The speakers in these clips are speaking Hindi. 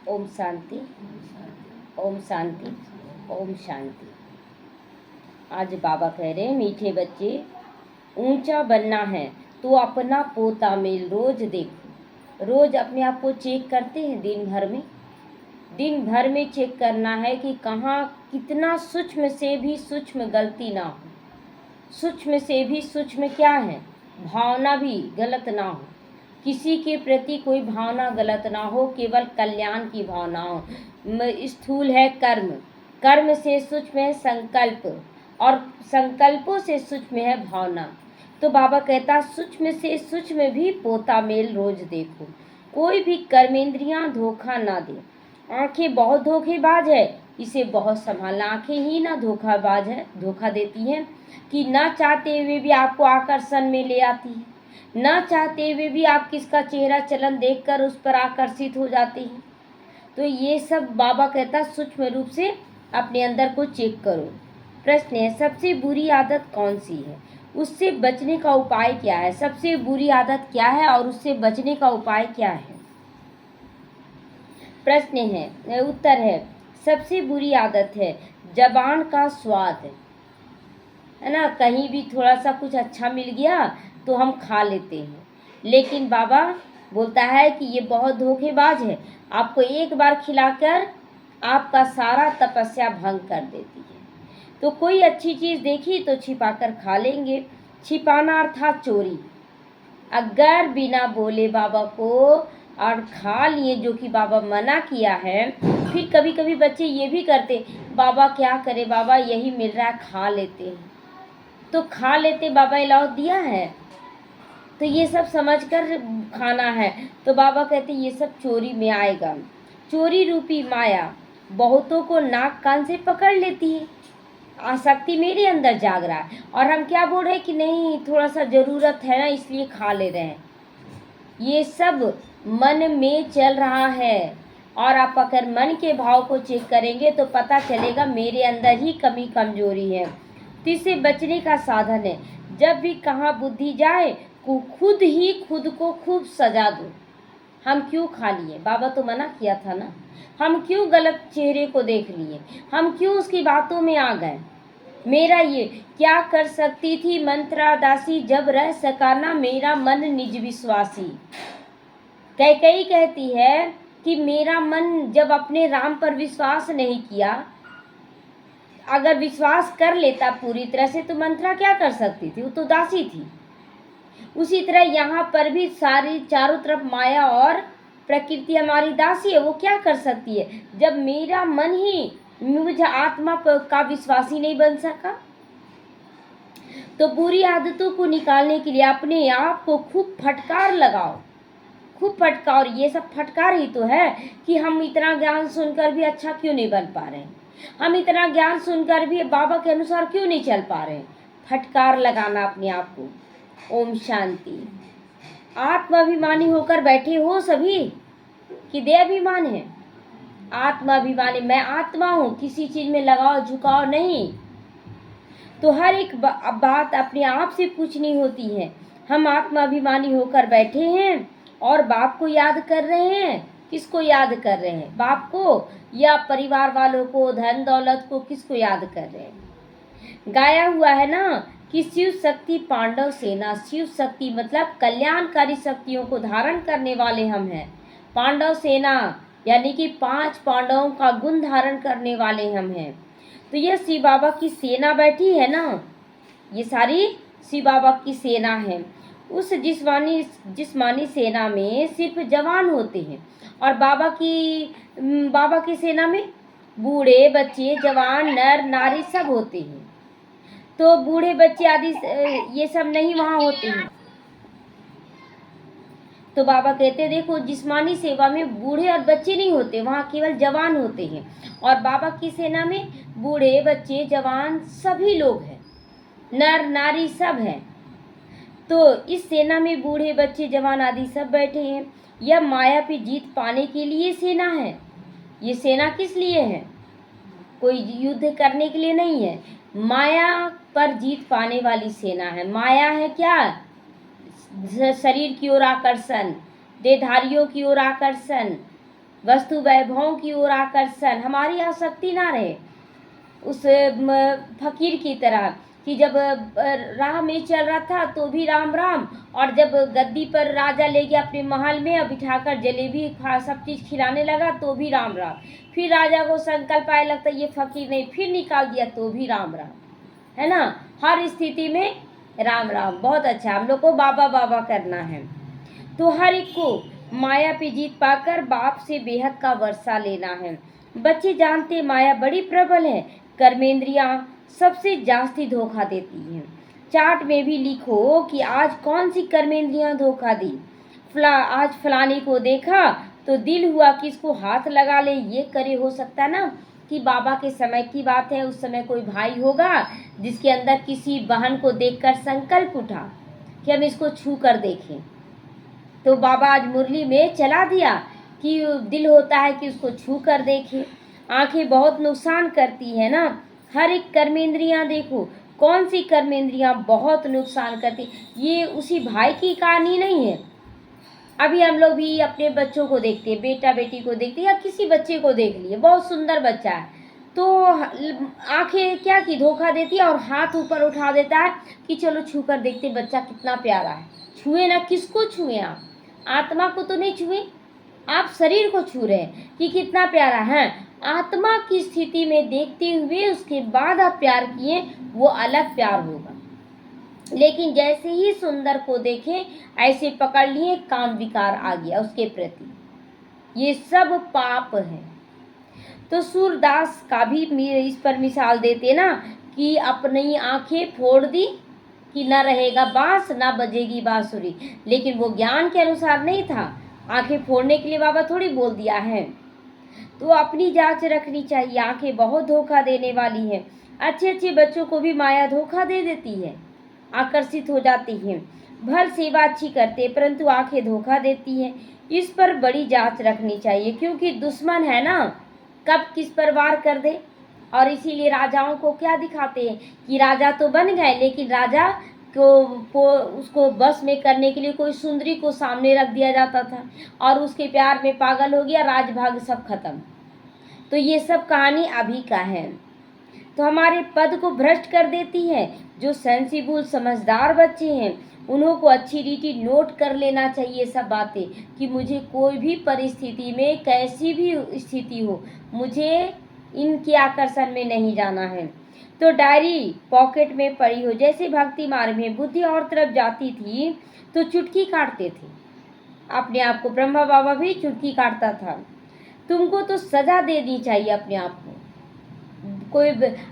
ओम शांति, ओम शांति, ओम शांति। आज बाबा कह रहे हैं, मीठे बच्चे, ऊंचा बनना है तो अपना पोता मेल रोज देखो। रोज अपने आप को चेक करते हैं। दिन भर में चेक करना है कि कहाँ कितना सूक्ष्म से भी सूक्ष्म गलती ना हो। सूक्ष्म से भी सूक्ष्म क्या है, भावना भी गलत ना हो। किसी के प्रति कोई भावना गलत ना हो, केवल कल्याण की भावना हो। स्थूल है कर्म, कर्म से सूक्ष्म है संकल्प, और संकल्पों से सूक्ष्म है भावना। तो बाबा कहता, सूक्ष्म से सूक्ष्म भी पोता मेल रोज देखो। कोई भी कर्मेंद्रियां धोखा ना दे। आंखें बहुत धोखेबाज है, इसे बहुत संभालना। आंखें ही ना धोखाबाज है, धोखा देती हैं कि ना चाहते हुए भी आपको आकर्षण में ले आती है। ना चाहते हुए भी आप किसका चेहरा चलन देखकर उस पर आकर्षित हो जाते हैं। तो ये सब बाबा कहता, सूक्ष्म रूप से अपने अंदर को चेक करो। प्रश्न है, सबसे बुरी आदत कौन सी है, उससे बचने का उपाय क्या है? सबसे बुरी आदत क्या है और उससे बचने का उपाय क्या है? प्रश्न है, उत्तर है, सबसे बुरी आदत है जबान का स्वाद, है ना। कहीं भी थोड़ा सा कुछ अच्छा मिल गया तो हम खा लेते हैं, लेकिन बाबा बोलता है कि ये बहुत धोखेबाज है। आपको एक बार खिलाकर आपका सारा तपस्या भंग कर देती है। तो कोई अच्छी चीज़ देखी तो छिपाकर खा लेंगे। छिपाना अर्थात चोरी। अगर बिना बोले बाबा को और खा लिए, जो कि बाबा मना किया है, फिर कभी कभी बच्चे ये भी करते, बाबा क्या करे, बाबा यही मिल रहा है खा लेते हैं। तो खा लेते, बाबा अलाउ दिया है, तो ये सब समझकर खाना है। तो बाबा कहते ये सब चोरी में आएगा। चोरी रूपी माया बहुतों को नाक कान से पकड़ लेती है। आसक्ति मेरे अंदर जाग रहा है और हम क्या बोल रहे हैं कि नहीं, थोड़ा सा ज़रूरत है ना, इसलिए खा ले रहे हैं। ये सब मन में चल रहा है। और आप अगर मन के भाव को चेक करेंगे तो पता चलेगा मेरे अंदर ही कमी कमजोरी है। तो इससे बचने का साधन है, जब भी कहाँ बुद्धि जाए खुद ही खुद को खूब सजा दो। हम क्यों खा लिए, बाबा तो मना किया था ना। हम क्यों गलत चेहरे को देख लिए, हम क्यों उसकी बातों में आ गए। मेरा ये क्या कर सकती थी मंत्रा दासी, जब रह सका ना मेरा मन निज विश्वासी। कई कहती है कि मेरा मन जब अपने राम पर विश्वास नहीं किया, अगर विश्वास कर लेता पूरी तरह से तो मंत्रा क्या कर सकती थी, वो तो दासी थी। उसी तरह यहाँ पर भी सारी चारों तरफ माया और प्रकृति हमारी दासी है। वो क्या कर सकती है जब मेरा मन ही मुझे आत्मा का विश्वासी नहीं बन सका। तो बुरी आदतों को निकालने के लिए अपने आप को खूब फटकार लगाओ, खूब फटकार। ये सब फटकार ही तो है कि हम इतना ज्ञान सुनकर भी अच्छा क्यों नहीं बन पा रहे, हम इतना ज्ञान सुनकर भी बाबा के अनुसार क्यों नहीं चल पा रहे। फटकार लगाना अपने आप को। ओम शांति। आत्माभिमानी होकर बैठे हो सभी कि देहाभिमान है? आत्माभिमानी, मैं आत्मा हूँ, किसी चीज में लगाव झुकाव नहीं। तो हर एक बात अपने आप से पूछनी होती है। हम आत्माभिमानी होकर बैठे हैं और बाप को याद कर रहे हैं। किसको याद कर रहे हैं, बाप को या परिवार वालों को, धन दौलत को, किसको याद कर रहे हैं? गाया हुआ है ना कि शिव शक्ति पांडव सेना। शिव शक्ति मतलब कल्याणकारी शक्तियों को धारण करने वाले हम हैं। पांडव सेना यानी कि 5 पांडवों का गुण धारण करने वाले हम हैं। तो ये शिव बाबा की सेना बैठी है ना, ये सारी शिव बाबा की सेना है। उस जिस्मानी सेना में सिर्फ जवान होते हैं, और बाबा की सेना में बूढ़े बच्चे जवान नर नारी सब होते हैं। तो बूढ़े बच्चे आदि ये सब नहीं वहाँ होते हैं। तो बाबा कहते देखो, जिस्मानी सेवा में बूढ़े और बच्चे नहीं होते, वहाँ केवल जवान होते हैं। और बाबा की सेना में बूढ़े बच्चे जवान सभी लोग हैं, नर नारी सब हैं। तो इस सेना में बूढ़े बच्चे जवान आदि सब बैठे हैं। यह माया पे जीत पाने के लिए सेना है। ये सेना किस लिए है? कोई युद्ध करने के लिए नहीं है, माया पर जीत पाने वाली सेना है। माया है क्या? शरीर की ओर आकर्षण, देहधारियों की ओर आकर्षण, वस्तु वैभवों की ओर आकर्षण, हमारी आसक्ति ना रहे उस फकीर की तरह कि जब राह में चल रहा था तो भी राम राम, और जब गद्दी पर राजा ले गया अपने महल में और बिठाकर जलेबी खा सब चीज़ खिलाने लगा तो भी राम राम। फिर राजा को संकल्प आया, लगता ये फकीर नहीं, फिर निकाल दिया तो भी राम राम, है ना। हर स्थिति में राम राम। बहुत अच्छा, हम लोग को बाबा बाबा करना है। तो हर एक को माया पे जीत पाकर बाप से बेहद का वर्षा लेना है। बच्चे जानते माया बड़ी प्रबल है, कर्मेंद्रियां सबसे जास्ती धोखा देती हैं। चार्ट में भी लिखो कि आज कौन सी कर्मेंद्रियां धोखा दी। आज फलाने को देखा तो दिल हुआ कि इसको हाथ लगा ले, ये करे। हो सकता है ना कि बाबा के समय की बात है, उस समय कोई भाई होगा जिसके अंदर किसी बहन को देखकर संकल्प उठा कि हम इसको छू कर देखें, तो बाबा आज मुरली में चला दिया कि दिल होता है कि उसको छू कर देखें। आंखें बहुत नुकसान करती है ना। हर एक कर्मेंद्रियां देखो, कौन सी कर्मेंद्रियां बहुत नुकसान करती। ये उसी भाई की कहानी नहीं है। अभी हम लोग भी अपने बच्चों को देखते हैं, बेटा बेटी को देखते हैं, या किसी बच्चे को देख लिए, बहुत सुंदर बच्चा है, तो आंखें क्या की धोखा देती है और हाथ ऊपर उठा देता है कि चलो छू कर देखते बच्चा कितना प्यारा है। छुए ना, किसको छुए आप? आत्मा को तो नहीं छुए, आप शरीर को छू रहे हैं कि कितना प्यारा है। आत्मा की स्थिति में देखते हुए उसके बाद आप प्यार किए, वो अलग प्यार होगा। लेकिन जैसे ही सुंदर को देखे ऐसे पकड़ लिए, काम विकार आ गया उसके प्रति, ये सब पाप है। तो सूरदास का भी इस पर मिसाल देते ना कि अपनी आंखें फोड़ दी कि न रहेगा बांस न बजेगी बांसुरी, लेकिन वो ज्ञान के अनुसार नहीं था। आंखें फोड़ने के लिए बाबा थोड़ी बोल दिया है। तो अपनी जांच रखनी चाहिए, आंखें बहुत धोखा देने वाली हैं। अच्छे अच्छे बच्चों को भी माया धोखा दे देती है, आकर्षित हो जाती हैं। भर सेवा अच्छी करते परंतु आंखें धोखा देती हैं। इस पर बड़ी जांच रखनी चाहिए, क्योंकि दुश्मन है ना, कब किस पर वार कर दे। और इसीलिए राजाओं को क्या दिखाते हैं कि राजा तो बन गए, लेकिन राजा को उसको बस में करने के लिए कोई सुंदरी को सामने रख दिया जाता था और उसके प्यार में पागल हो गया, राजभाग सब खत्म। तो ये सब कहानी अभी का है, तो हमारे पद को भ्रष्ट कर देती है। जो सेंसिबल समझदार बच्चे हैं उन्हों को अच्छी रीति नोट कर लेना चाहिए सब बातें कि मुझे कोई भी परिस्थिति में, कैसी भी स्थिति हो, मुझे इनके आकर्षण में नहीं जाना है। तो डायरी पॉकेट में पड़ी हो, जैसे भक्ति मार्ग में बुद्धि और तरफ जाती थी तो चुटकी काटते थे अपने आप को। ब्रह्मा बाबा भी चुटकी काटता था। तुमको तो सजा दे दी चाहिए अपने आप को।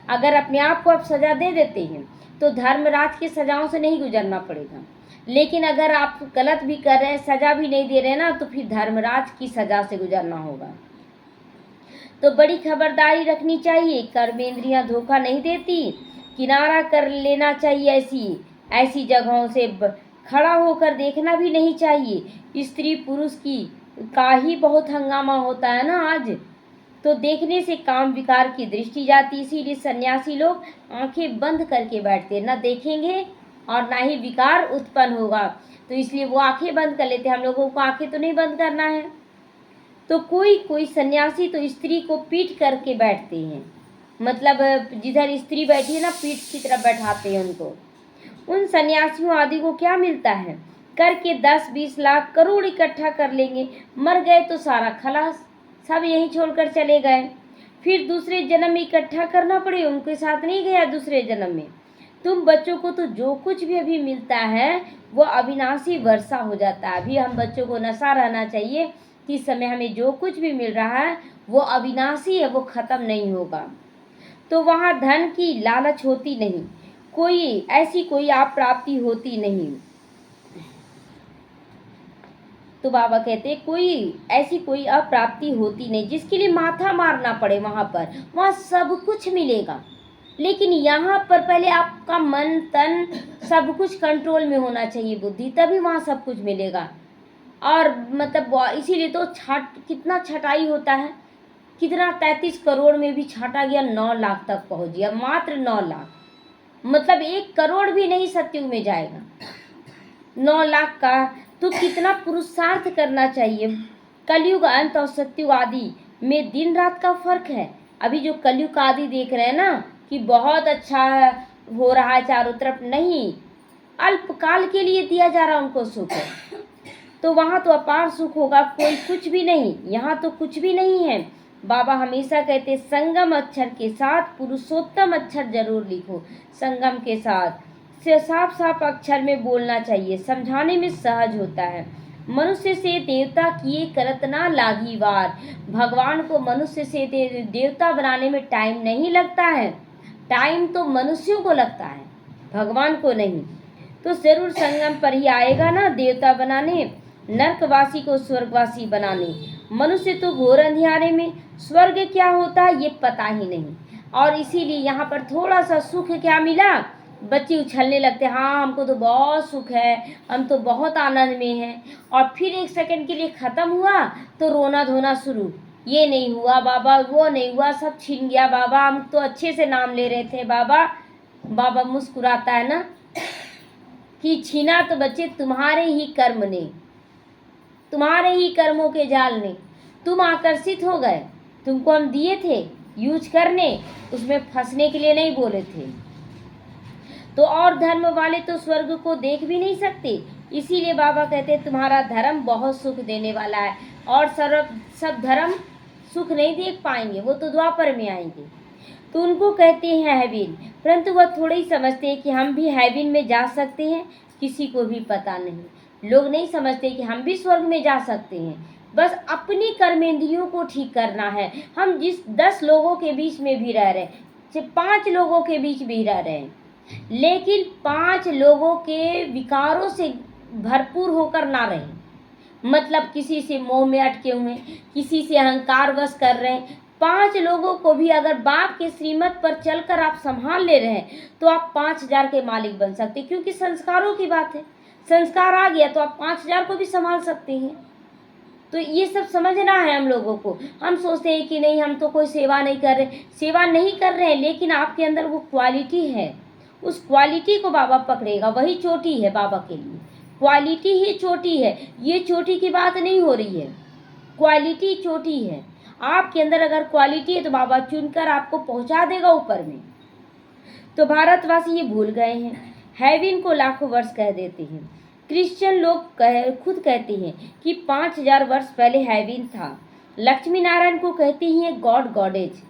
अगर अपने आप को आप सजा दे देते हैं तो धर्मराज की सजाओं से नहीं गुजरना पड़ेगा, लेकिन अगर आप गलत भी कर रहे हैं, सजा भी नहीं दे रहे ना, तो फिर धर्मराज की सजा से गुजरना होगा। तो बड़ी खबरदारी रखनी चाहिए, कर्मेंद्रियां धोखा नहीं देती। किनारा कर लेना चाहिए, ऐसी जगहों से खड़ा होकर देखना भी नहीं चाहिए। स्त्री पुरुष का ही बहुत हंगामा होता है ना आज, तो देखने से काम विकार की दृष्टि जाती। इसीलिए सन्यासी लोग आंखें बंद करके बैठते, ना देखेंगे और ना ही विकार उत्पन्न होगा, तो इसलिए वो आंखें बंद कर लेते हैं। हम लोगों को आंखें तो नहीं बंद करना है। तो कोई सन्यासी तो स्त्री को पीट करके बैठते हैं, मतलब जिधर स्त्री बैठी है ना, पीठ की तरफ बैठाते हैं उनको। उन सन्यासियों आदि को क्या मिलता है? करके 10-20 लाख करोड़ इकट्ठा कर लेंगे, मर गए तो सारा खलास, सब यहीं छोड़कर चले गए। फिर दूसरे जन्म में इकट्ठा करना पड़े, उनके साथ नहीं गया दूसरे जन्म में। तुम बच्चों को तो जो कुछ भी अभी मिलता है वो अविनाशी वर्षा हो जाता है। अभी हम बच्चों को नशा रहना चाहिए कि इस समय हमें जो कुछ भी मिल रहा है वो अविनाशी है, वो ख़त्म नहीं होगा। तो वहाँ धन की लालच होती नहीं, कोई आप प्राप्ति होती नहीं। तो बाबा कहते कोई अप्राप्ति होती नहीं जिसके लिए माथा मारना पड़े। वहाँ सब कुछ मिलेगा, लेकिन यहाँ पर पहले आपका मन तन सब कुछ कंट्रोल में होना चाहिए, बुद्धि, तभी वहाँ सब कुछ मिलेगा। और मतलब इसीलिए तो कितना छटाई होता है, कितना 33 करोड़ में भी छाटा गया, 9 लाख तक पहुँच गया, मात्र 9 लाख, मतलब 1 करोड़ भी नहीं सत्युग में जाएगा 9 लाख का। तो कितना पुरुषार्थ करना चाहिए, कलयुग अंत और सतयुग आदि में दिन रात का फर्क है। अभी जो कलयुग आदि देख रहे हैं ना कि बहुत अच्छा हो रहा है चारों तरफ, नहीं, अल्पकाल के लिए दिया जा रहा उनको सुख है, तो वहाँ तो अपार सुख होगा, कोई कुछ भी नहीं, यहाँ तो कुछ भी नहीं है। बाबा हमेशा कहते संगम अक्षर के साथ पुरुषोत्तम अक्षर जरूर लिखो। संगम के साथ से साफ साफ अक्षर में बोलना चाहिए, समझाने में सहज होता है। मनुष्य से देवता किए करत ना लागी वार। भगवान को मनुष्य से देवता बनाने में टाइम नहीं लगता है, टाइम तो मनुष्यों को लगता है, भगवान को नहीं। तो जरूर संगम पर ही आएगा ना देवता बनाने, नरकवासी को स्वर्गवासी बनाने। मनुष्य तो घोर अंधियारे में, स्वर्ग क्या होता है ये पता ही नहीं। और इसीलिए यहाँ पर थोड़ा सा सुख क्या मिला, बच्चे उछलने लगते, हाँ हमको तो बहुत सुख है, हम तो बहुत आनंद में हैं। और फिर एक सेकंड के लिए ख़त्म हुआ तो रोना धोना शुरू, ये नहीं हुआ बाबा, वो नहीं हुआ, सब छीन गया बाबा, हम तो अच्छे से नाम ले रहे थे बाबा। बाबा मुस्कुराता है ना कि छीना तो बच्चे तुम्हारे ही कर्म ने, तुम्हारे ही कर्मों के जाल ने, तुम आकर्षित हो गए, तुमको हम दिए थे यूज करने, उसमें फंसने के लिए नहीं बोले थे। तो और धर्म वाले तो स्वर्ग को देख भी नहीं सकते, इसीलिए बाबा कहते तुम्हारा धर्म बहुत सुख देने वाला है। और सब धर्म सुख नहीं देख पाएंगे, वो तो द्वापर में आएंगे। तो उनको कहते हैं हेविन, परंतु वह थोड़े ही समझते हैं कि हम भी हेविन में जा सकते हैं, किसी को भी पता नहीं। लोग नहीं समझते कि हम भी स्वर्ग में जा सकते हैं, बस अपनी कर्मेंद्रियों को ठीक करना है। हम जिस 10 लोगों के बीच में भी रह रहे हैं, 5 लोगों के बीच भी रह रहे हैं, लेकिन 5 लोगों के विकारों से भरपूर होकर ना रहें। मतलब किसी से मोह में अटके हुए, किसी से अहंकार वश कर रहे हैं। 5 लोगों को भी अगर बाप के श्रीमत पर चलकर आप संभाल ले रहे हैं तो आप 5000 के मालिक बन सकते हैं, क्योंकि संस्कारों की बात है। संस्कार आ गया तो आप 5000 को भी संभाल सकते हैं। तो ये सब समझना है हम लोगों को। हम सोचते हैं कि नहीं हम तो कोई सेवा नहीं कर रहे, सेवा नहीं कर रहे हैं, लेकिन आपके अंदर वो क्वालिटी है, उस क्वालिटी को बाबा पकड़ेगा, वही चोटी है बाबा के लिए। क्वालिटी ही चोटी है, ये चोटी की बात नहीं हो रही है, क्वालिटी चोटी है। आपके अंदर अगर क्वालिटी है तो बाबा चुनकर आपको पहुंचा देगा ऊपर में। तो भारतवासी ये भूल गए हैं, हेविन को लाखों वर्ष कह देते हैं। क्रिश्चियन लोग खुद कहते हैं कि 5000 वर्ष पहले हेविन था। लक्ष्मी नारायण को कहते हैं गॉड गॉडेज,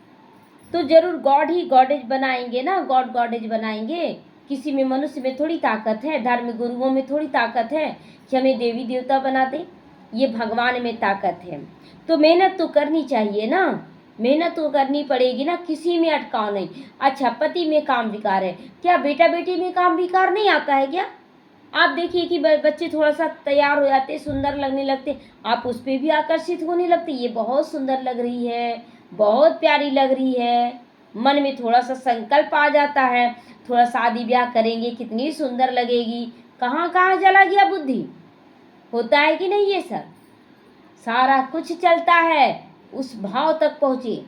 तो जरूर गॉड ही गॉडेज बनाएंगे ना, गॉड गॉडेज बनाएंगे। किसी में मनुष्य में थोड़ी ताकत है, धार्मिक गुरुओं में थोड़ी ताकत है कि हमें देवी देवता बना दे, ये भगवान में ताकत है। तो मेहनत तो करनी चाहिए ना, मेहनत तो करनी पड़ेगी ना, किसी में अटकाव नहीं। अच्छा पति में काम विकार है, क्या बेटा बेटी में काम विकार नहीं आता है क्या? आप देखिए कि बच्चे थोड़ा सा तैयार हो जाते, सुंदर लगने लगते, आप उस पर भी आकर्षित होने लगते, ये बहुत सुंदर लग रही है, बहुत प्यारी लग रही है। मन में थोड़ा सा संकल्प आ जाता है, थोड़ा शादी ब्याह करेंगे, कितनी सुंदर लगेगी, कहाँ कहाँ चला गया बुद्धि, होता है कि नहीं? ये सब सारा कुछ चलता है, उस भाव तक पहुँचे।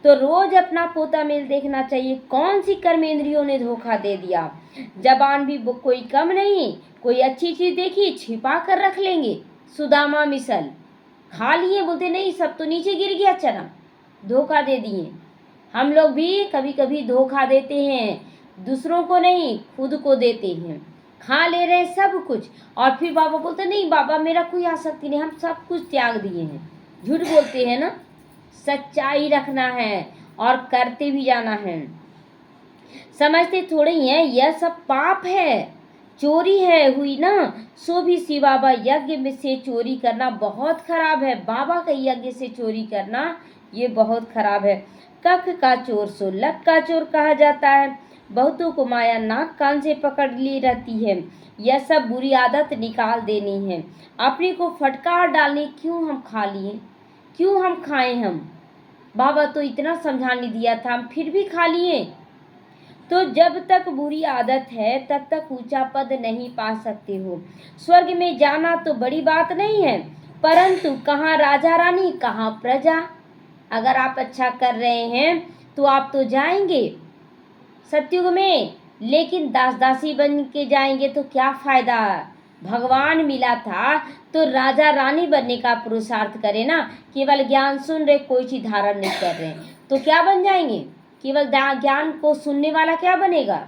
तो रोज अपना पोता मेल देखना चाहिए, कौन सी कर्मेंद्रियों ने धोखा दे दिया। जबान भी कोई कम नहीं, कोई अच्छी चीज देखी छिपा कर रख लेंगे। सुदामा मिसल खा लिए, बोलते नहीं सब तो नीचे गिर गया चना, धोखा दे दिए। हम लोग भी कभी कभी धोखा देते हैं, दूसरों को नहीं खुद को देते हैं, खा ले रहे हैं सब कुछ, और फिर बाबा बोलते नहीं बाबा मेरा कोई आसक्ति नहीं, हम सब कुछ त्याग दिए हैं। झूठ बोलते हैं ना, सच्चाई रखना है और करते भी जाना है। समझते थोड़े ही हैं यह सब पाप है, चोरी है हुई ना, सो भी सी बाबा यज्ञ में से चोरी करना बहुत खराब है। बाबा के यज्ञ से चोरी करना ये बहुत खराब है। कख का चोर सो लक का चोर कहा जाता है। बहुतों को माया नाक कान से पकड़ ली रहती है, यह सब बुरी आदत निकाल देनी है। अपने को फटकार डालने क्यों हम खा लिए, क्यों हम खाएं? हम बाबा तो इतना समझाने दिया था, हम फिर भी खा लिए। तो जब तक बुरी आदत है तब तक ऊंचा पद नहीं पा सकते हो। स्वर्ग में जाना तो बड़ी बात नहीं है, परंतु कहाँ राजा रानी कहाँ प्रजा। अगर आप अच्छा कर रहे हैं तो आप तो जाएंगे सतयुग में, लेकिन दास दासी बन के जाएंगे तो क्या फायदा। भगवान मिला था तो राजा रानी बनने का पुरुषार्थ करे ना। केवल ज्ञान सुन रहे, कोई चीज धारण नहीं कर रहे, तो क्या बन जाएंगे? केवल ज्ञान को सुनने वाला क्या बनेगा?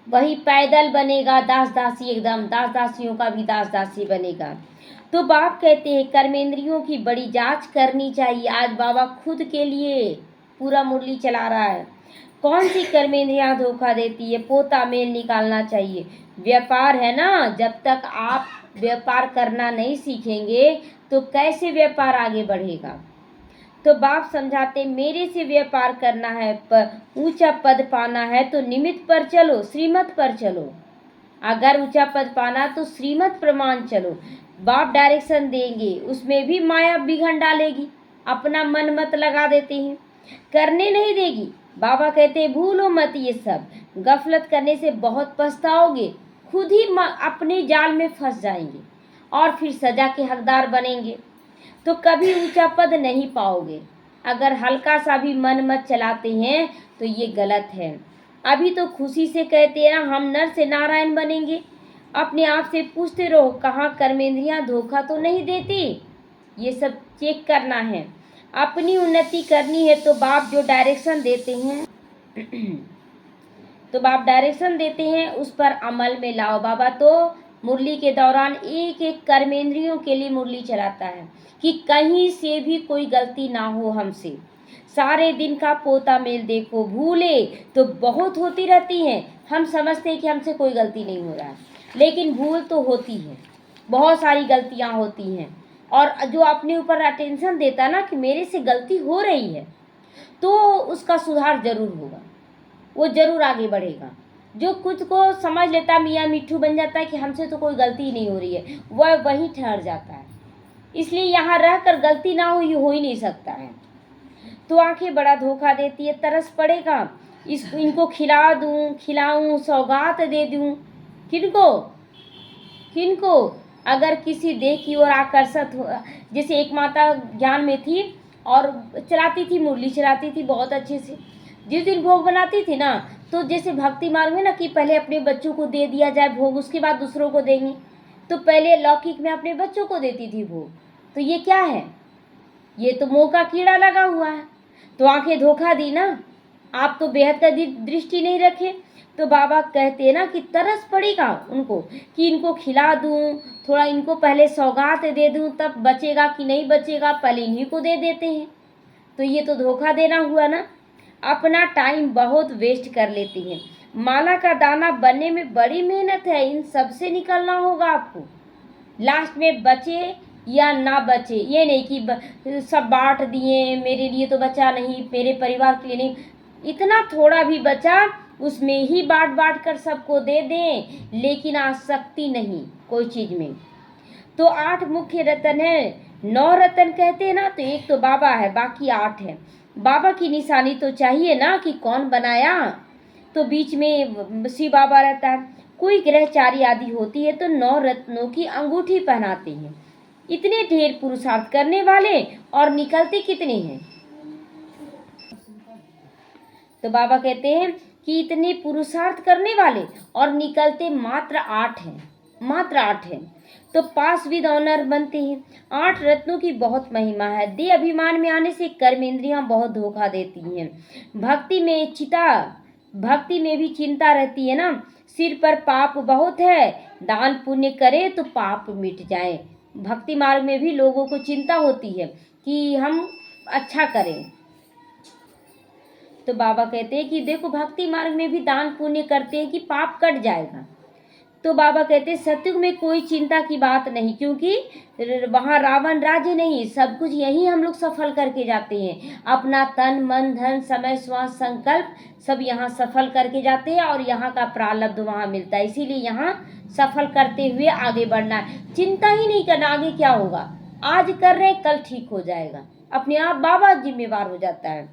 वही पैदल बनेगा, दास दासी, एकदम दास दासियों का भी दास दासी बनेगा। तो बाप कहते हैं कर्मेंद्रियों की बड़ी जांच करनी चाहिए। आज बाबा खुद के लिए पूरा मुरली चला रहा है। कौन सी कर्मेंद्रियां धोखा देती है, पोता मेल निकालना चाहिए। व्यापार है ना, जब तक आप व्यापार करना नहीं सीखेंगे तो कैसे व्यापार आगे बढ़ेगा। तो बाप समझाते मेरे से व्यापार करना है, पर ऊंचा पद पाना है तो निमित्त पर चलो, श्रीमत पर चलो। अगर ऊंचा पद पाना तो श्रीमत प्रमाण चलो। बाप डायरेक्शन देंगे, उसमें भी माया बिघन डालेगी, अपना मन मत लगा देते हैं, करने नहीं देगी। बाबा कहते हैं भूलो मत ये सब, गफलत करने से बहुत पछताओगे, खुद ही अपने जाल में फंस जाएंगे और फिर सजा के हकदार बनेंगे, तो कभी ऊंचा पद नहीं पाओगे। अगर हल्का सा भी मन मत चलाते हैं तो ये गलत है। अभी तो खुशी से कहते हैं ना हम नर से नारायण बनेंगे। अपने आप से पूछते रहो कहाँ कर्मेंद्रियां धोखा तो नहीं देती, ये सब चेक करना है। अपनी उन्नति करनी है तो बाप जो डायरेक्शन देते हैं तो बाप डायरेक्शन देते हैं उस पर अमल में लाओ। बाबा तो मुरली के दौरान एक एक कर्मेंद्रियों के लिए मुरली चलाता है कि कहीं से भी कोई गलती ना हो हमसे। सारे दिन का पोता मेल देखो, भूले तो बहुत होती रहती हैं। हम समझते हैं कि हमसे कोई गलती नहीं हो रहा है, लेकिन भूल तो होती है, बहुत सारी गलतियां होती हैं। और जो अपने ऊपर अटेंशन देता ना कि मेरे से गलती हो रही है, तो उसका सुधार जरूर होगा, वो जरूर आगे बढ़ेगा। जो खुद को समझ लेता मियाँ मिट्ठू बन जाता है कि हमसे तो कोई गलती ही नहीं हो रही है, वह वहीं ठहर जाता है। इसलिए यहाँ रहकर गलती ना हो, ये हो ही नहीं सकता है। तो आंखें बड़ा धोखा देती है, तरस पड़ेगा इनको खिला दूं, खिलाऊं, सौगात दे दूं, किनको किनको? अगर किसी देह की ओर आकर्षित हो, जैसे एक माता ज्ञान में थी और चलाती थी, मुरली चलाती थी बहुत अच्छे से। जिस दिन भोग बनाती थी ना, तो जैसे भक्ति मार्ग में ना कि पहले अपने बच्चों को दे दिया जाए भोग, उसके बाद दूसरों को देंगे, तो पहले लौकिक में अपने बच्चों को देती थी भोग। तो ये क्या है? ये तो मोह का कीड़ा लगा हुआ है। तो आंखें धोखा दी ना, आप तो बेहद का दृष्टि नहीं रखे। तो बाबा कहते हैं ना कि तरस पड़ेगा उनको कि इनको खिला दूं, थोड़ा इनको पहले सौगात दे दूं, तब बचेगा कि नहीं बचेगा, पहले इन्हीं को दे देते हैं। तो ये तो धोखा देना हुआ ना। अपना टाइम बहुत वेस्ट कर लेती हैं। माला का दाना बनने में बड़ी मेहनत है, इन सब से निकलना होगा आपको। लास्ट में बचे या ना बचे, ये नहीं कि सब बांट दिए, मेरे लिए तो बचा नहीं, मेरे परिवार के लिए नहीं, इतना थोड़ा भी बचा उसमें ही बांट बांट कर सबको दे दें, लेकिन आसक्ति नहीं कोई चीज में। तो 8 मुख्य रतन है, 9 रतन कहते हैं ना, तो एक तो बाबा है, बाकी 8 है। बाबा की निशानी तो चाहिए ना कि कौन बनाया, तो बीच में शिव बाबा रहता है। कोई ग्रहचारी आदि होती है तो 9 रत्नों की अंगूठी पहनाते हैं। इतने ढेर पुरुषार्थ करने वाले और निकलते कितने हैं? तो बाबा कहते हैं कि इतने पुरुषार्थ करने वाले और निकलते मात्र 8 हैं, मात्र 8 हैं। तो पास विद ऑनर बनते हैं। 8 रत्नों की बहुत महिमा है। देह अभिमान में आने से कर्मेंद्रियां बहुत धोखा देती हैं। भक्ति में भी चिंता रहती है ना, सिर पर पाप बहुत है, दान पुण्य करे तो पाप मिट जाए। भक्ति मार्ग में भी लोगों को चिंता होती है कि हम अच्छा करें। तो बाबा कहते हैं कि देखो भक्ति मार्ग में भी दान पुण्य करते हैं कि पाप कट जाएगा। तो बाबा कहते हैं सत्युग में कोई चिंता की बात नहीं, क्योंकि वहाँ रावण राज्य नहीं, सब कुछ यही हम लोग सफल करके जाते हैं। अपना तन मन धन समय श्वास संकल्प सब यहाँ सफल करके जाते हैं और यहाँ का प्रारब्ध वहाँ मिलता है। इसीलिए यहाँ सफल करते हुए आगे बढ़ना है, चिंता ही नहीं करना आगे क्या होगा। आज कर रहे कल ठीक हो जाएगा, अपने आप बाबा जिम्मेवार हो जाता है।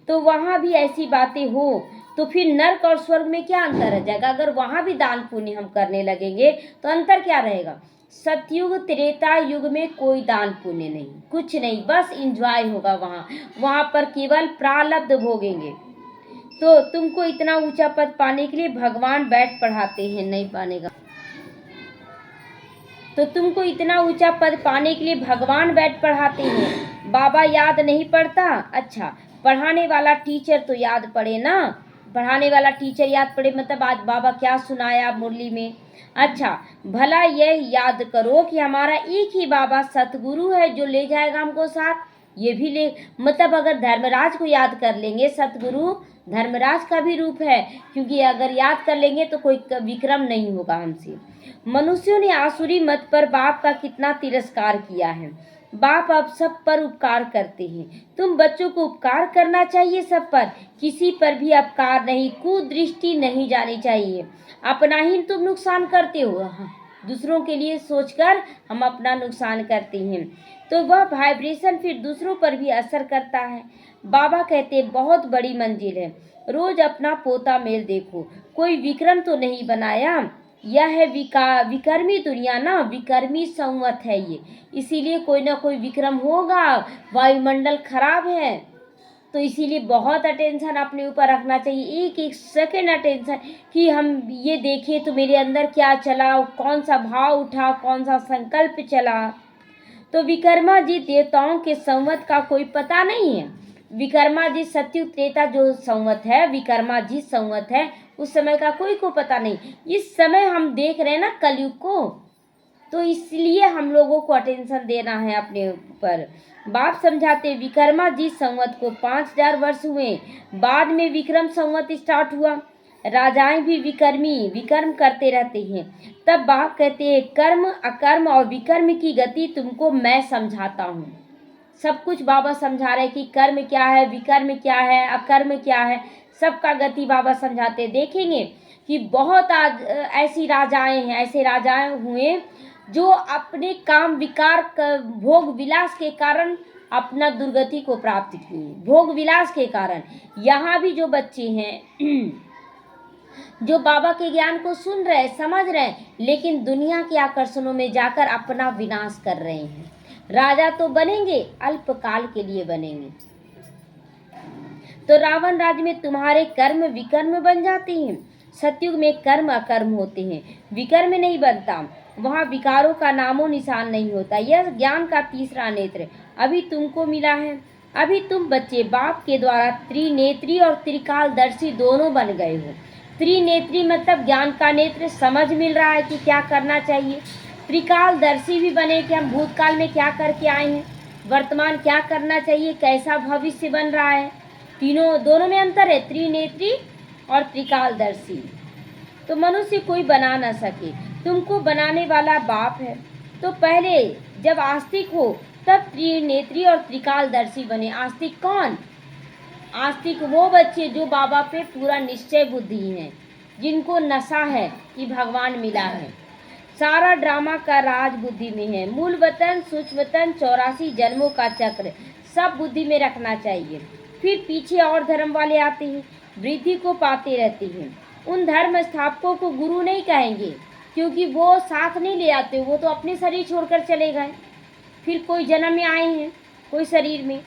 तो वहाँ भी ऐसी बातें हो तो फिर नर्क और स्वर्ग में क्या अंतर रह जाएगा? अगर वहाँ भी दान पुण्य हम करने लगेंगे तो अंतर क्या रहेगा? सतयुग त्रेता युग में कोई दान पुण्य नहीं, कुछ नहीं, बस एंजॉय होगा वहाँ पर केवल प्रारब्ध भोगेंगे। तो तुमको इतना ऊंचा पद पाने के लिए भगवान बैठ पढ़ाते हैं, नहीं पानेगा तो तुमको इतना ऊंचा पद पाने के लिए भगवान बैठ पढ़ाते हैं, बाबा याद नहीं पड़ता। अच्छा, पढ़ाने वाला टीचर तो याद पड़े ना, पढ़ाने वाला टीचर याद पड़े, मतलब आज बाबा क्या सुनाया मुरली में। अच्छा, भला यह याद करो कि हमारा एक ही बाबा सतगुरु है जो ले जाएगा हमको साथ। ये भी ले, मतलब अगर धर्मराज को याद कर लेंगे, सतगुरु धर्मराज का भी रूप है, क्योंकि अगर याद कर लेंगे तो कोई विक्रम नहीं होगा हमसे। मनुष्यों ने आसुरी मत पर बाप का कितना तिरस्कार किया है। बाप अब सब पर उपकार करते हैं। तुम बच्चों को उपकार करना चाहिए सब पर, किसी पर भी अपकार नहीं, कुदृष्टि नहीं जानी चाहिए। अपना ही तुम नुकसान करते हो, दूसरों के लिए सोचकर हम अपना नुकसान करते हैं, तो वह वाइब्रेशन फिर दूसरों पर भी असर करता है। बाबा कहते बहुत बड़ी मंजिल है, रोज अपना पोता मेल देखो, कोई विक्रम तो नहीं बनाया। यह है विकर्मी दुनिया ना, विकर्मी संवत है ये, इसीलिए कोई ना कोई विक्रम होगा। वायुमंडल खराब है, तो इसीलिए बहुत अटेंशन अपने ऊपर रखना चाहिए, एक एक सेकंड अटेंशन, कि हम ये देखें तो मेरे अंदर क्या चला, कौन सा भाव उठा, कौन सा संकल्प चला। तो विकर्मा जी देवताओं के संवत का कोई पता नहीं है। विकर्मा जी सत्युग त्रेता जो संवत है, विकर्मा जी संवत है, उस समय का कोई को पता नहीं। इस समय हम देख रहे हैं ना कलयुग को, तो इसलिए हम लोगों को अटेंशन देना है अपने ऊपर। बाप समझाते विकर्मा जी संवत को 5000 वर्ष हुए, बाद में विक्रम संवत स्टार्ट हुआ। राजाएं भी विकर्म करते रहते हैं। तब बाप कहते हैं कर्म अकर्म और विकर्म की गति तुमको मैं समझाता हूँ। सब कुछ बाबा समझा रहे कि कर्म क्या है, विकर्म क्या है, अकर्म क्या है, सबका गति बाबा समझाते। देखेंगे कि बहुत आज ऐसी राजाएं हैं, ऐसे राजाएं हुए जो अपने काम विकार भोग विलास के कारण अपना दुर्गति को प्राप्त किए, भोग विलास के कारण। यहाँ भी जो बच्चे हैं जो बाबा के ज्ञान को सुन रहे, समझ रहे हैं, लेकिन दुनिया के आकर्षणों में जाकर अपना विनाश कर रहे हैं। राजा तो बनेंगे, अल्पकाल के लिए बनेंगे। तो रावण राज्य में तुम्हारे कर्म विकर्म बन जाते हैं। सतयुग में कर्म अकर्म होते हैं, विकर्म नहीं बनता, वहाँ विकारों का नामो निशान नहीं होता। यह ज्ञान का तीसरा नेत्र अभी तुमको मिला है। अभी तुम बच्चे बाप के द्वारा त्रिनेत्री और त्रिकालदर्शी दोनों बन गए हो। त्रिनेत्री मतलब ज्ञान का नेत्र, समझ मिल रहा है कि क्या करना चाहिए। त्रिकालदर्शी भी बने कि हम भूतकाल में क्या करके आए हैं, वर्तमान क्या करना चाहिए, कैसा भविष्य बन रहा है। तीनों दोनों में अंतर है, त्रिनेत्री और त्रिकालदर्शी। तो मनुष्य कोई बना ना सके, तुमको बनाने वाला बाप है। तो पहले जब आस्तिक हो तब त्रिनेत्री और त्रिकालदर्शी बने। आस्तिक कौन? आस्तिक वो बच्चे जो बाबा पे पूरा निश्चय बुद्धि है, जिनको नशा है कि भगवान मिला है। सारा ड्रामा का राज बुद्धि में है। मूल वतन, सूक्ष्म वतन, 84 जन्मों का चक्र सब बुद्धि में रखना चाहिए। फिर पीछे और धर्म वाले आते हैं, वृद्धि को पाते रहते हैं। उन धर्म स्थापकों को गुरु नहीं कहेंगे, क्योंकि वो साथ नहीं ले आते, वो तो अपने शरीर छोड़कर चले गए, फिर कोई जन्म में आए हैं कोई शरीर में।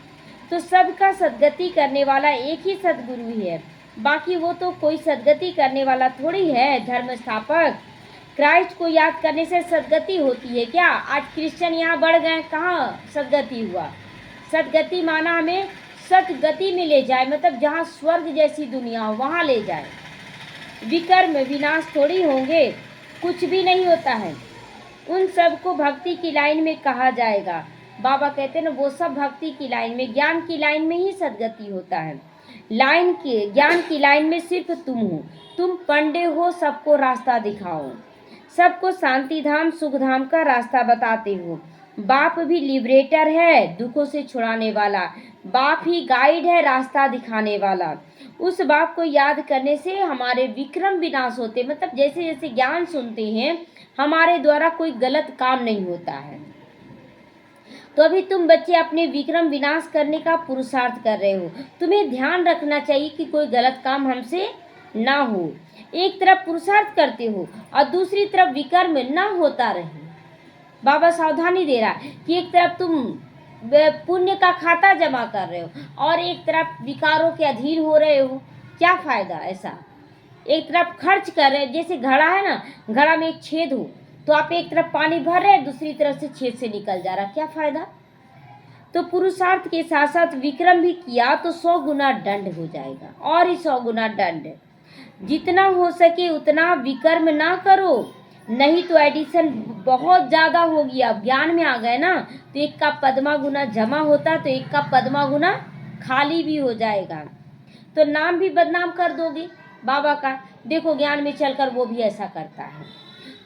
तो सबका सदगति करने वाला एक ही सदगुरु ही है, बाकी वो तो कोई सदगति करने वाला थोड़ी है धर्म स्थापक। क्राइस्ट को याद करने से सदगति होती है क्या? आज क्रिश्चियन यहाँ बढ़ गए, कहाँ सदगति हुआ? सदगति माना हमें सदगति में ले जाए, मतलब जहाँ स्वर्ग जैसी दुनिया हो वहाँ ले जाए। विकर्म विनाश थोड़ी होंगे, कुछ भी नहीं होता है। उन सब को भक्ति की लाइन में कहा जाएगा। बाबा कहते हैं ना, वो सब भक्ति की लाइन में, ज्ञान की लाइन में ही सदगति होता है। लाइन की, ज्ञान की लाइन में सिर्फ तुम हो, तुम पंडे हो, सबको रास्ता दिखाओ, सबको शांति धाम सुख धाम का रास्ता बताते हो। बाप भी लिबरेटर है, दुखों से छुड़ाने वाला। बाप ही गाइड है, रास्ता दिखाने वाला। उस बाप को याद करने से हमारे विक्रम विनाश होते, मतलब जैसे जैसे ज्ञान सुनते हैं हमारे द्वारा कोई गलत काम नहीं होता है। तो अभी तुम बच्चे अपने विक्रम विनाश करने का पुरुषार्थ कर रहे हो। तुम्हें ध्यान रखना चाहिए कि कोई गलत काम हमसे ना हो। एक तरफ पुरुषार्थ करते हो और दूसरी तरफ विकर्म ना होता रहे। बाबा सावधानी दे रहा है कि एक तरफ तुम पुण्य का खाता जमा कर रहे हो और एक तरफ विकारों के अधीन हो रहे हो, क्या फ़ायदा ऐसा? एक तरफ खर्च कर रहे हैं, जैसे घड़ा है ना, घड़ा में एक छेद हो, तो आप एक तरफ पानी भर रहे हैं, दूसरी तरफ से छेद से निकल जा रहा, क्या फ़ायदा? तो पुरुषार्थ के साथ साथ विक्रम भी किया तो 100 गुना दंड हो जाएगा, और ही 100 गुना दंड। जितना हो सके उतना विकर्म ना करो, नहीं तो एडिशन बहुत ज़्यादा होगी। अब ज्ञान में आ गए ना, तो एक का पद्मा गुना जमा होता तो एक का पद्मा गुना खाली भी हो जाएगा। तो नाम भी बदनाम कर दोगे बाबा का। देखो ज्ञान में चलकर वो भी ऐसा करता है।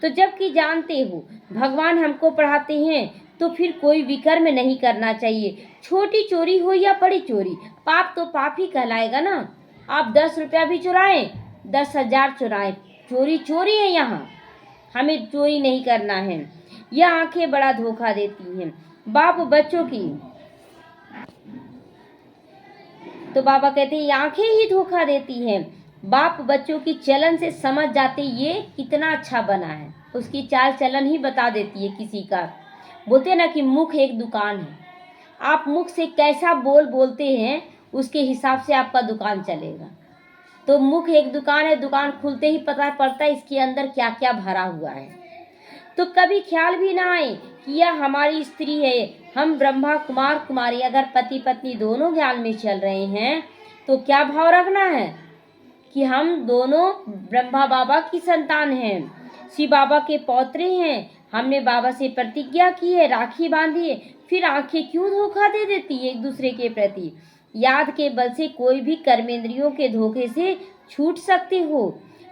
तो जबकि जानते हो भगवान हमको पढ़ाते हैं, तो फिर कोई विकर्म नहीं करना चाहिए। छोटी चोरी हो या बड़ी चोरी, पाप तो पाप ही कहलाएगा ना। आप 10 रुपया भी चुराएं, 10,000 चुराएं, चोरी चोरी है। यहाँ हमें चोरी नहीं करना है। यह आंखें बड़ा धोखा देती हैं बाप बच्चों की। तो बाबा कहते हैं ये आंखें ही धोखा देती हैं। बाप बच्चों की चलन से समझ जाते ये कितना अच्छा बना है, उसकी चाल चलन ही बता देती है किसी का। बोलते हैं ना कि मुख एक दुकान है, आप मुख से कैसा बोलते हैं उसके हिसाब से आपका दुकान चलेगा। तो मुख एक दुकान है, दुकान खुलते ही पता पड़ता है इसके अंदर क्या क्या भरा हुआ है। तो कभी ख्याल भी ना आए कि यह हमारी स्त्री है, हम ब्रह्मा कुमार कुमारी अगर पति पत्नी दोनों ज्ञान में चल रहे हैं, तो क्या भाव रखना है कि हम दोनों ब्रह्मा बाबा की संतान हैं, शिव बाबा के पौत्रे हैं। हमने बाबा से प्रतिज्ञा की है, राखी बांधी है, फिर आंखें क्यों धोखा दे देती है एक दूसरे के प्रति। याद के बल से कोई भी कर्मेंद्रियों के धोखे से छूट सकते हो।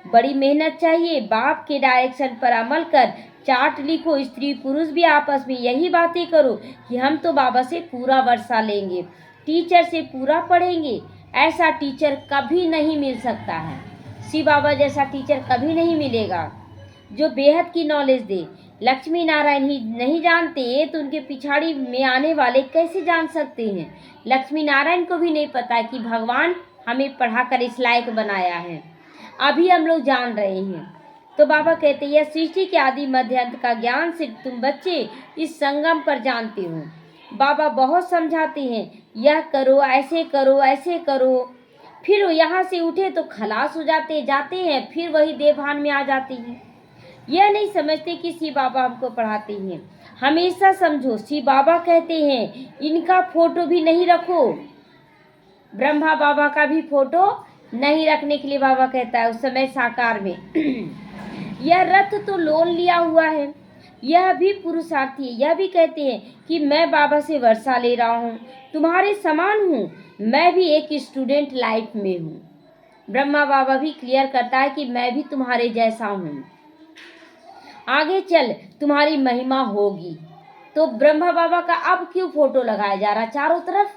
बड़ी मेहनत चाहिए। बाप के डायरेक्शन पर अमल कर चार्ट लिखो। स्त्री पुरुष भी आपस में यही बातें करो कि हम तो बाबा से पूरा वर्षा लेंगे, टीचर से पूरा पढ़ेंगे। ऐसा टीचर कभी नहीं मिल सकता है, शिव बाबा जैसा टीचर कभी नहीं मिलेगा जो बेहद की नॉलेज दे। लक्ष्मी नारायण ही नहीं जानते तो उनके पिछाड़ी में आने वाले कैसे जान सकते हैं। लक्ष्मी नारायण को भी नहीं पता कि भगवान हमें पढ़ाकर इस लायक बनाया है, अभी हम लोग जान रहे हैं। तो बाबा कहते हैं यह सृष्टि के आदि मध्य अंत का ज्ञान सिर्फ तुम बच्चे इस संगम पर जानते हो। बाबा बहुत समझाते हैं, यह करो, ऐसे करो, ऐसे करो। फिर यहाँ से उठे तो खलास हो जाते हैं, फिर वही देवभान में आ जाते हैं। यह नहीं समझते कि शिव बाबा हमको पढ़ाते हैं। हमेशा समझो शिव बाबा कहते हैं इनका फोटो भी नहीं रखो, ब्रह्मा बाबा का भी फोटो नहीं रखने के लिए बाबा कहता है उस समय साकार में। यह रथ तो लोन लिया हुआ है, यह भी पुरुषार्थी है। यह भी कहते हैं कि मैं बाबा से वर्षा ले रहा हूँ, तुम्हारे समान हूँ, मैं भी एक स्टूडेंट लाइफ में हूँ। ब्रह्मा बाबा भी क्लियर करता है कि मैं भी तुम्हारे जैसा हूँ, आगे चल तुम्हारी महिमा होगी। तो ब्रह्मा बाबा का अब क्यों फोटो लगाया जा रहा चारों तरफ?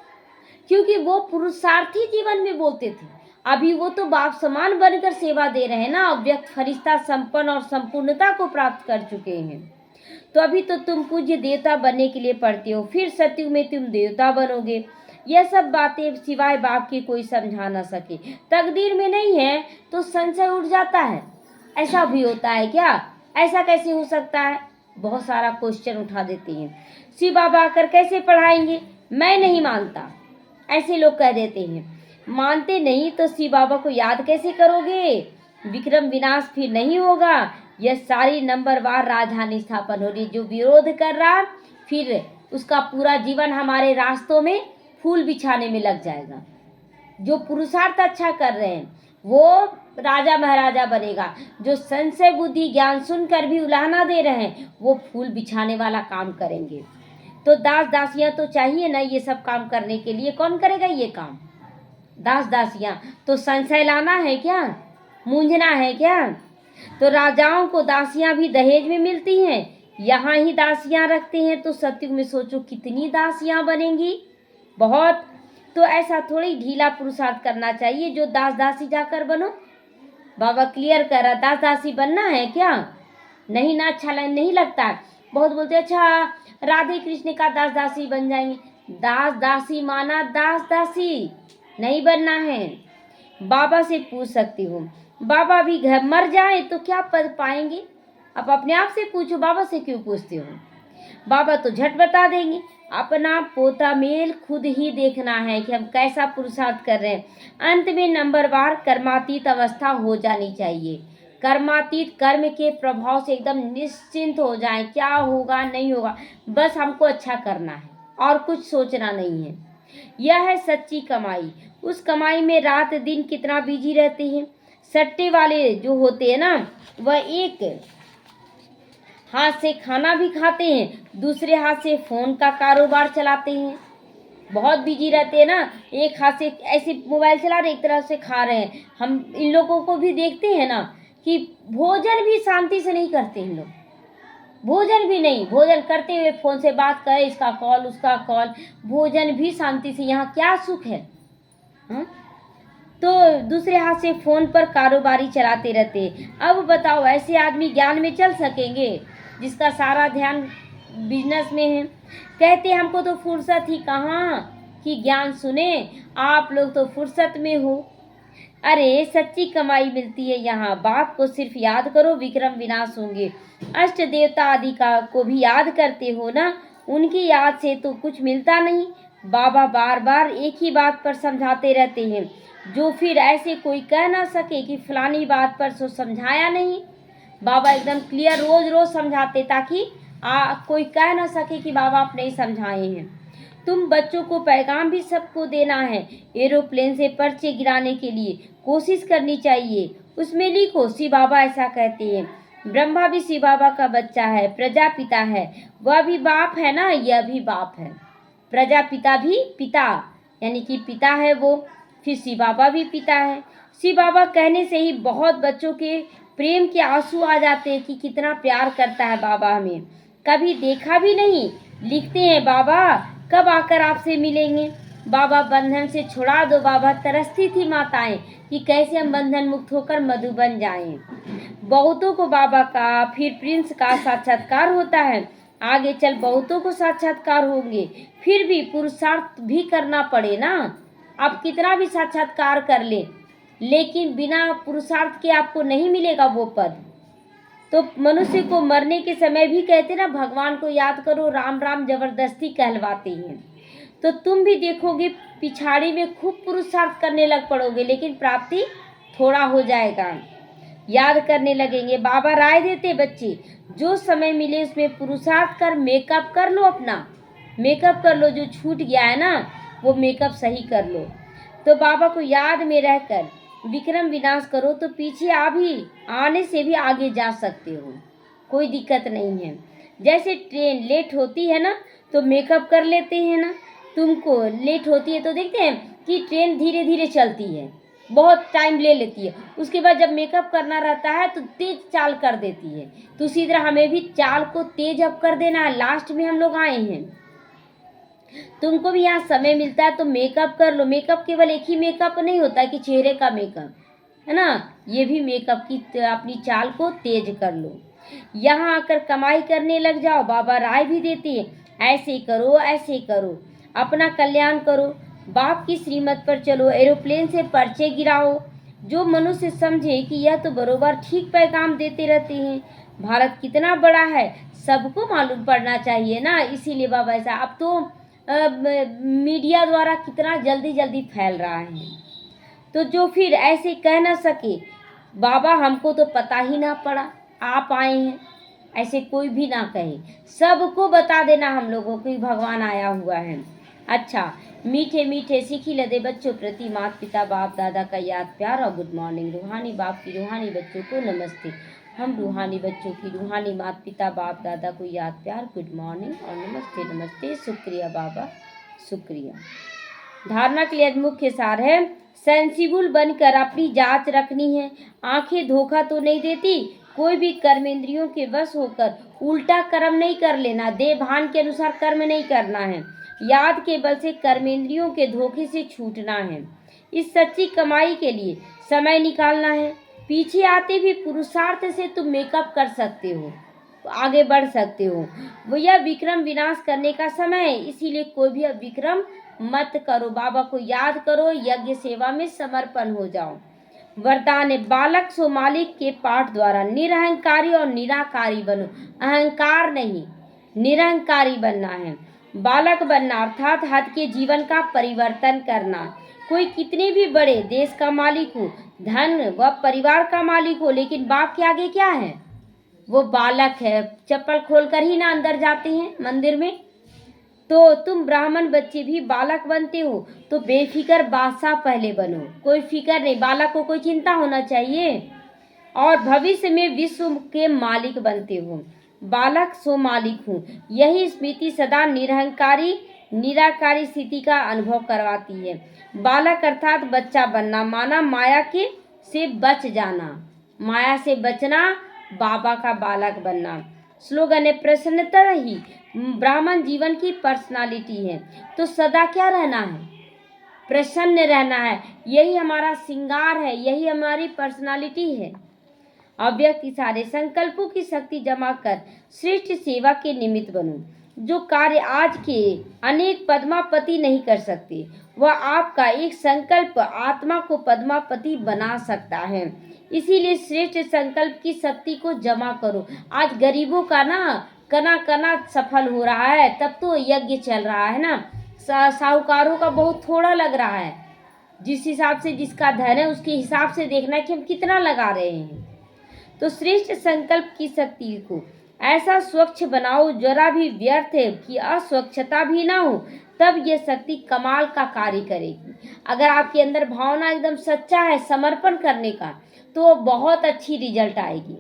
क्योंकि वो पुरुषार्थी जीवन में बोलते थे, अभी वो तो बाप समान बनकर सेवा दे रहे हैं ना, अव्यक्त फरिश्ता संपन्न और संपूर्णता को प्राप्त कर चुके हैं। तो अभी तो तुम पूज्य देवता बनने के लिए पढ़ते हो, फिर सत्युग में तुम देवता बनोगे। यह सब बातें सिवाय बाप के कोई समझा ना सके। तकदीर में नहीं है तो संशय उठ जाता है, ऐसा भी होता है क्या, ऐसा कैसे हो सकता है, बहुत सारा क्वेश्चन उठा देते हैं। शिव बाबा आकर कैसे पढ़ाएंगे, मैं नहीं मानता, ऐसे लोग कह देते हैं। मानते नहीं तो शिव बाबा को याद कैसे करोगे? विक्रम विनाश फिर नहीं होगा। यह सारी नंबरवार राजधानी स्थापन हो रही। जो विरोध कर रहा फिर उसका पूरा जीवन हमारे रास्तों में फूल बिछाने में लग जाएगा। जो पुरुषार्थ अच्छा कर रहे हैं वो राजा महाराजा बनेगा, जो संशय बुद्धि ज्ञान सुनकर भी उलाहना दे रहे हैं वो फूल बिछाने वाला काम करेंगे। तो दास दासियां तो चाहिए ना ये सब काम करने के लिए। कौन करेगा ये काम? दास दासियां। तो संशय लाना है क्या, मूंझना है क्या? तो राजाओं को दासियां भी दहेज में मिलती हैं, यहाँ ही दासियां रखते हैं। तो सत्युग में सोचो कितनी दासियां बनेंगी, बहुत। तो ऐसा थोड़ी ढीला पुरुषार्थ करना चाहिए जो दास दासी जाकर बनो। बाबा क्लियर कर रहा, दास दासी बनना है क्या? नहीं ना, अच्छा नहीं लगता। बहुत बोलते अच्छा राधे कृष्ण का दास दासी बन जाएंगे। दास दासी माना दास दासी नहीं बनना है। बाबा से पूछ सकती हूँ, बाबा भी घर मर जाए तो क्या पद पाएंगे? अब अपने आप से पूछो, बाबा से क्यों पूछते हो? बाबा तो झट बता देंगे। अपना पोता मेल खुद ही देखना है कि हम कैसा पुरुषार्थ कर रहे हैं। अंत में नंबरवार कर्मातीत अवस्था हो जानी चाहिए। कर्मातीत, कर्म के प्रभाव से एकदम निश्चिंत हो जाएं, क्या होगा नहीं होगा, बस हमको अच्छा करना है और कुछ सोचना नहीं है। यह है सच्ची कमाई। उस कमाई में रात दिन कितना बिजी रहते हैं। सट्टे वाले जो होते हैं ना, वह एक हाथ से खाना भी खाते हैं, दूसरे हाथ से फोन का कारोबार चलाते हैं। बहुत बिजी रहते हैं ना, एक हाथ से ऐसे मोबाइल चला रहे, एक तरफ से खा रहे हैं। हम इन लोगों को भी देखते हैं ना कि भोजन भी शांति से नहीं करते इन लोग। भोजन भी नहीं, भोजन करते हुए फोन से बात करें, इसका कॉल उसका कॉल, भोजन भी शांति से, यहाँ क्या सुख है। हाँ? तो दूसरे हाथ से फोन पर कारोबारी चलाते रहते। अब बताओ, ऐसे आदमी ज्ञान में चल सकेंगे जिसका सारा ध्यान बिजनेस में है। कहते हमको तो फुर्सत ही कहाँ कि ज्ञान सुने, आप लोग तो फुर्सत में हो। अरे सच्ची कमाई मिलती है यहाँ। बाप को सिर्फ याद करो, विक्रम विनाश होंगे। अष्ट देवता आदि का को भी याद करते हो ना, उनकी याद से तो कुछ मिलता नहीं। बाबा बार बार एक ही बात पर समझाते रहते हैं, जो फिर ऐसे कोई कह ना सके कि फलानी बात पर सो समझाया नहीं। बाबा एकदम क्लियर रोज रोज समझाते, ताकि कोई कह ना सके कि बाबा आप नहीं समझाए हैं। तुम बच्चों को पैगाम भी सबको देना है। एरोप्लेन से पर्चे गिराने के लिए कोशिश करनी चाहिए, उसमें लिखो शिव बाबा ऐसा कहते हैं। ब्रह्मा भी शिव बाबा का बच्चा है, प्रजापिता है, वह भी बाप है ना, यह भी बाप है। प्रजापिता भी पिता, यानी कि पिता है वो, फिर शिव बाबा भी पिता है। शिव बाबा कहने से ही बहुत बच्चों के प्रेम के आंसू आ जाते हैं कि कितना प्यार करता है बाबा हमें। कभी देखा भी नहीं, लिखते हैं बाबा कब आकर आपसे मिलेंगे। बाबा बंधन से छुड़ा दो। बाबा तरसती थी माताएं कि कैसे हम बंधन मुक्त होकर मधुबन जाएं। बहुतों को बाबा का, फिर प्रिंस का साक्षात्कार होता है। आगे चल बहुतों को साक्षात्कार होंगे, फिर भी पुरुषार्थ भी करना पड़े ना। आप कितना भी साक्षात्कार कर ले, लेकिन बिना पुरुषार्थ के आपको नहीं मिलेगा वो पद। तो मनुष्य को मरने के समय भी कहते ना, भगवान को याद करो, राम राम जबरदस्ती कहलवाते हैं। तो तुम भी देखोगे पिछाड़ी में खूब पुरुषार्थ करने लग पड़ोगे, लेकिन प्राप्ति थोड़ा हो जाएगा। याद करने लगेंगे। बाबा राय देते, बच्चे जो समय मिले उसमें पुरुषार्थ कर, मेकअप कर लो, अपना मेकअप कर लो, जो छूट गया है ना वो मेकअप सही कर लो। तो बाबा को याद में रहकर विक्रम विनाश करो, तो पीछे आने से भी आगे जा सकते हो, कोई दिक्कत नहीं है। जैसे ट्रेन लेट होती है ना, तो मेकअप कर लेते हैं ना। तुमको लेट होती है तो देखते हैं कि ट्रेन धीरे धीरे चलती है, बहुत टाइम ले लेती है, उसके बाद जब मेकअप करना रहता है तो तेज चाल कर देती है। तो उसी तरह हमें भी चाल को तेज अप कर देना है। लास्ट में हम लोग आए हैं, तुमको भी यहाँ समय मिलता है तो मेकअप कर लो। मेकअप केवल एक ही मेकअप नहीं होता कि चेहरे का मेकअप, है ना, ये भी मेकअप की अपनी चाल को तेज कर लो। यहाँ आकर कमाई करने लग जाओ। बाबा राय भी देते हैं, ऐसे करो ऐसे करो, अपना कल्याण करो, बाप की श्रीमत पर चलो, एरोप्लेन से पर्चे गिराओ। जो मनुष्य समझे कि यह तो बरोबर ठीक पैगाम देते रहते हैं। भारत कितना बड़ा है सबको मालूम पड़ना चाहिए ना, इसीलिए बाबा ऐसा। अब तो मीडिया द्वारा कितना जल्दी जल्दी फैल रहा है, तो जो फिर ऐसे कह ना सके बाबा हमको तो पता ही ना पड़ा, आप आए हैं, ऐसे कोई भी ना कहे, सबको बता देना हम लोगों को भगवान आया हुआ है। अच्छा, मीठे मीठे सीखी लदे बच्चों प्रति माता पिता बाप दादा का याद प्यार और गुड मॉर्निंग। रूहानी बाप की रूहानी बच्चों को नमस्ते। हम रूहानी बच्चों की रूहानी माता पिता बाप दादा को याद प्यार, गुड मॉर्निंग और नमस्ते नमस्ते। शुक्रिया बाबा, शुक्रिया। धारणा के लिए आज मुख्य सार है, सेंसिबल बनकर अपनी जांच रखनी है। आंखें धोखा तो नहीं देती, कोई भी कर्मेंद्रियों के वश होकर उल्टा कर्म नहीं कर लेना। देह भान के अनुसार कर्म नहीं करना है, याद के बल से कर्मेंद्रियों के धोखे से छूटना है। इस सच्ची कमाई के लिए समय निकालना है। पीछे आते भी पुरुषार्थ से तुम मेकअप कर सकते हो, आगे बढ़ सकते हो। वो यह विक्रम विनाश करने का समय है, इसीलिए कोई भी अब विक्रम मत करो। बाबा को याद करो, यज्ञ सेवा में समर्पण हो जाओ। वरदान है, बालक सो मालिक के पाठ द्वारा निरहंकारी और निराकारी बनो। अहंकार नहीं, निरहंकारी बनना है। बालक बनना अर्थात हद के जीवन का परिवर्तन करना। कोई कितने भी बड़े देश का मालिक हो, धन व परिवार का मालिक हो, लेकिन बाप के आगे क्या है? वो बालक है। चप्पल खोलकर ही ना अंदर जाते हैं मंदिर में। तो तुम ब्राह्मण बच्चे भी बालक बनते हो तो बेफिक्र बादशाह पहले बनो। कोई फिक्र नहीं, बालक को कोई चिंता होना चाहिए। और भविष्य में विश्व के मालिक बनते हो। बालक सो मालिक हूँ, यही स्मृति सदा निरहंकारी निराकारी स्थिति का अनुभव करवाती है। बालक अर्थात बच्चा बनना माना माया के से बच जाना, माया से बचना, बाबा का बालक बनना। स्लोगन है प्रसन्नता ही ब्राह्मण जीवन की पर्सनालिटी है। तो सदा क्या रहना है? प्रसन्न रहना है। यही हमारा श्रृंगार है, यही हमारी पर्सनालिटी है। अव्यक्त सारे संकल्पों की शक्ति जमा कर श्रेष्ठ सेवा के निमित्त बनो। जो कार्य आज के अनेक पद्मापति नहीं कर सकते, वह आपका एक संकल्प आत्मा को पद्मापति बना सकता है। इसीलिए श्रेष्ठ संकल्प की शक्ति को जमा करो। आज गरीबों का ना कना कना सफल हो रहा है, तब तो यज्ञ चल रहा है ना। साहूकारों का बहुत थोड़ा लग रहा है। जिस हिसाब से जिसका धन है उसके हिसाब से देखना है कि हम कितना लगा रहे हैं। तो श्रेष्ठ संकल्प की शक्ति को ऐसा स्वच्छ बनाओ, जरा भी व्यर्थ है कि अस्वच्छता भी ना हो, तब यह शक्ति कमाल का कार्य करेगी। अगर आपके अंदर भावना एकदम सच्चा है समर्पण करने का, तो बहुत अच्छी रिजल्ट आएगी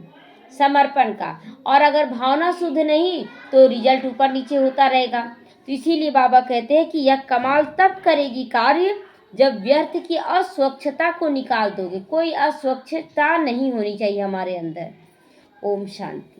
समर्पण का। और अगर भावना शुद्ध नहीं तो रिजल्ट ऊपर नीचे होता रहेगा। तो इसीलिए बाबा कहते हैं कि यह कमाल तब करेगी कार्य जब व्यर्थ की अस्वच्छता को निकाल दोगे। कोई अस्वच्छता नहीं होनी चाहिए हमारे अंदर। ओम शांति।